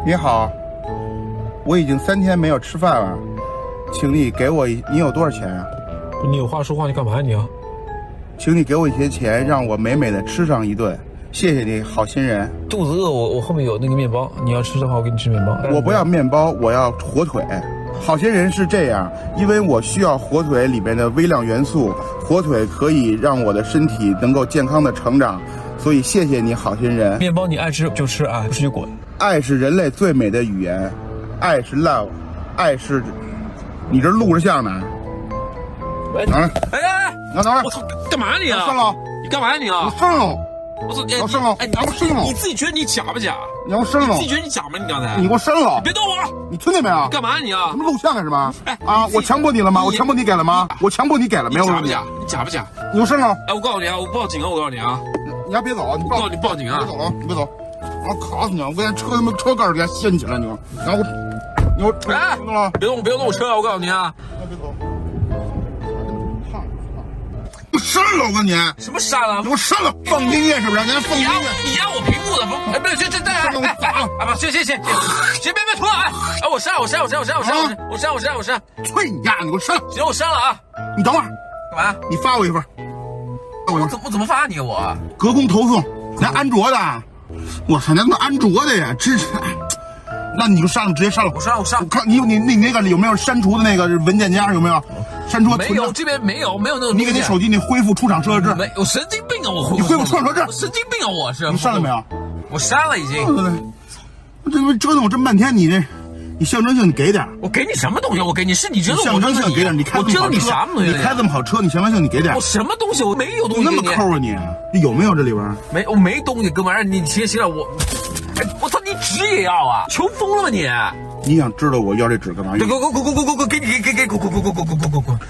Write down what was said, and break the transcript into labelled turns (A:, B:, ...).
A: 你好，我已经3天没有吃饭了，请你给我你有多少钱啊？
B: 你有话说话，你干嘛呀你啊？
A: 请你给我一些钱，让我美美的吃上一顿，谢谢你，好心人。
B: 肚子饿，我后面有那个面包，你要吃的话，我给你吃面包。
A: 我不要面包，我要火腿。好心人是这样，因为我需要火腿里面的微量元素，火腿可以让我的身体能够健康的成长，所以谢谢你，好心人。
B: 面包你爱吃就吃啊，不吃就滚。
A: 爱是人类最美的语言，爱是 love， 爱是……你这录着像呢？拿来，拿来！
B: 我操，干嘛你啊？
A: 上了！
B: 你干嘛你啊？
A: 上了！
B: 我操，
A: 要上了！
B: 哎，
A: 你给我上了！
B: 你自己觉得你假不假？
A: 你给我上了！
B: 你自己觉得你假吗？你刚才？
A: 你给我删了！
B: 别动我！
A: 你听见没有？
B: 干嘛你啊？
A: 什么录像干什么？
B: 哎
A: 啊！我强迫你了吗？我强迫你给了吗？我强迫你给了没有？
B: 假不假？你假不假？
A: 你给我删了！
B: 哎，我告诉你啊，我报警啊！我告诉你啊！
A: 你还别走！你
B: 告诉你报警啊！
A: 别走了！你别走！我卡死你！我给车他妈车盖给它掀起来你！然后你给我
B: 哎，别动我车啊！我告诉你啊！
A: 别走！我删了！我跟你
B: 什么删了？
A: 你给我删了！放音乐是不是？你还放音乐？
B: 你压我屏幕的不？哎，不是，这哎，不，行，别拖啊！哎，我删！
A: 催你丫！你给我删！
B: 行，我删了啊！
A: 你等会儿，
B: 干嘛？
A: 你发我一份。
B: 我怎么发你我？
A: 隔空投送，那安卓的，我操，那安卓的呀，真是。那你就删了，直接删了。
B: 我删。
A: 我看你那个有没有删除的那个文件夹有没有？删除
B: 没有，这边没有那个。
A: 你给你手机你恢复出厂设置。
B: 没有，神经病啊！我
A: 你恢复出厂设置。
B: 我神经病啊！我是。
A: 你删了没有？
B: 我删了已经。
A: 这不折腾我这么半天，你象征性你给点。
B: 我给你什么东西？我给你是你觉得
A: 象征性给点？你开这么好车，
B: 你什么东西？
A: 你开这么好车，你象征性你给点。
B: 我什么东西？我没有东西。
A: 那么抠啊你？有没有这里边？
B: 没，我没东西，哥们儿，你行了我。哎，我操！你纸也要啊？穷疯了吧你？
A: 你想知道我要这纸干嘛用？
B: 给！